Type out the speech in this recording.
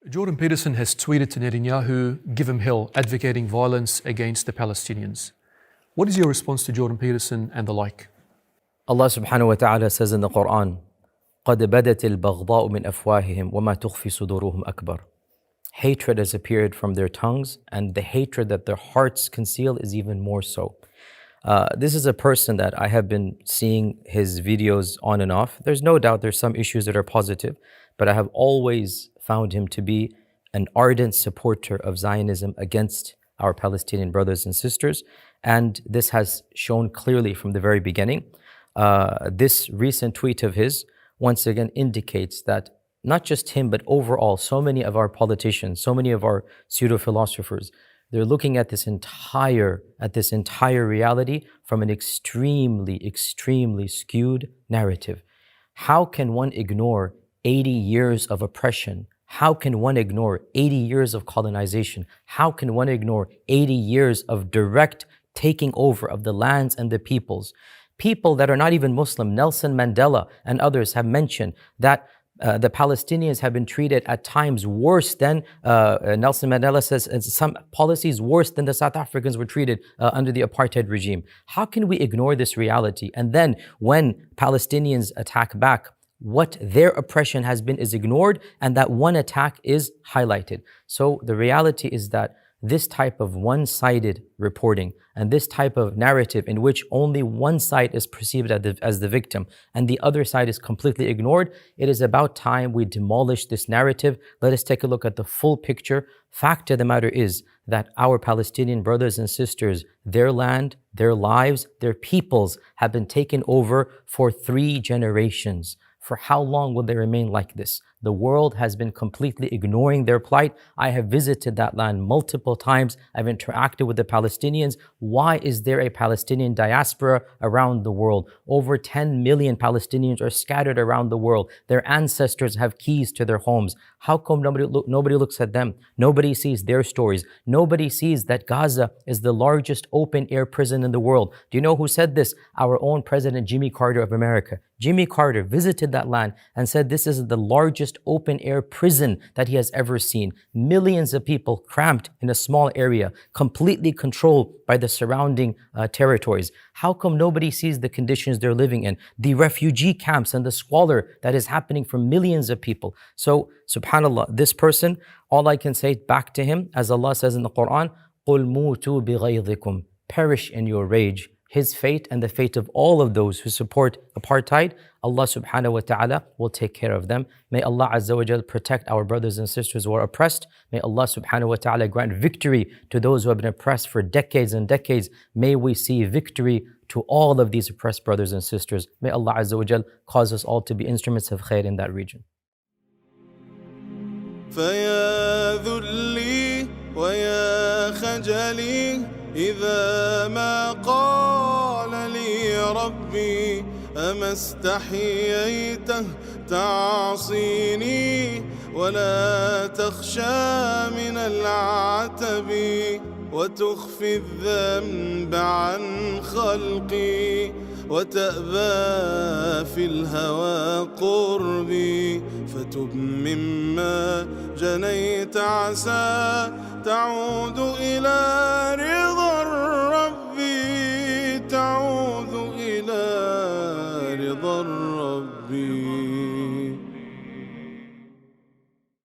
Jordan Peterson has tweeted to Netanyahu, "Give him hell," advocating violence against the Palestinians. What is your response to Jordan Peterson and the like? Allah subhanahu wa ta'ala says in the Quran, قَدْ بَدَتِ الْبَغْضَاءُ مِنْ أَفْوَاهِهِمْ وَمَا تُخْفِي صُدُورُهُمْ أَكْبَرُ. Hatred has appeared from their tongues, and the hatred that their hearts conceal is even more so. This is a person that I have been seeing his videos on and off. There's no doubt there's some issues that are positive, but I have always found him to be an ardent supporter of Zionism against our Palestinian brothers and sisters. And this has shown clearly from the very beginning. This recent tweet of his once again indicates that not just him, but overall, so many of our politicians, so many of our pseudo-philosophers, they're looking at this entire reality from an extremely skewed narrative. How can one ignore 80 years of oppression? How can one ignore 80 years of colonization? How can one ignore 80 years of direct taking over of the lands and the peoples? People that are not even Muslim, Nelson Mandela and others have mentioned that the Palestinians have been treated at times worse than, Nelson Mandela says, some policies worse than the South Africans were treated under the apartheid regime. How can we ignore this reality? And then when Palestinians attack back, what their oppression has been is ignored, and that one attack is highlighted. So the reality is that this type of one-sided reporting and this type of narrative in which only one side is perceived as the victim and the other side is completely ignored, it is about time we demolish this narrative. Let us take a look at the full picture. Fact of the matter is that our Palestinian brothers and sisters, their land, their lives, their peoples have been taken over for 3 generations. For how long will they remain like this? The world has been completely ignoring their plight. I have visited that land multiple times. I've interacted with the Palestinians. Why is there a Palestinian diaspora around the world? Over 10 million Palestinians are scattered around the world. Their ancestors have keys to their homes. How come nobody looks at them? Nobody sees their stories. Nobody sees that Gaza is the largest open-air prison in the world. Do you know who said this? Our own President Jimmy Carter of America. Jimmy Carter visited that land and said this is the largest open-air prison that he has ever seen. Millions of people cramped in a small area, completely controlled by the surrounding territories. How come nobody sees the conditions they're living in? The refugee camps and the squalor that is happening for millions of people. So, subhanAllah, this person, all I can say back to him, as Allah says in the Quran, قُلْ مُوتُوا بِغَيْظِكُمْ. Perish in your rage. His fate and the fate of all of those who support apartheid, Allah subhanahu wa ta'ala will take care of them. May Allah Azza wa Jal protect our brothers and sisters who are oppressed. May Allah subhanahu wa ta'ala grant victory to those who have been oppressed for decades and decades. May we see victory to all of these oppressed brothers and sisters. May Allah Azza wa Jal cause us all to be instruments of khair in that region. فيا ذلي ويا خجلي إذا ما قال لي ربي أما استحييته تعصيني ولا تخشى من العتب وتخفي الذنب عن خلقي وتأبى في الهوى قربي فتب مما جنيت عسى تعود إلى رضا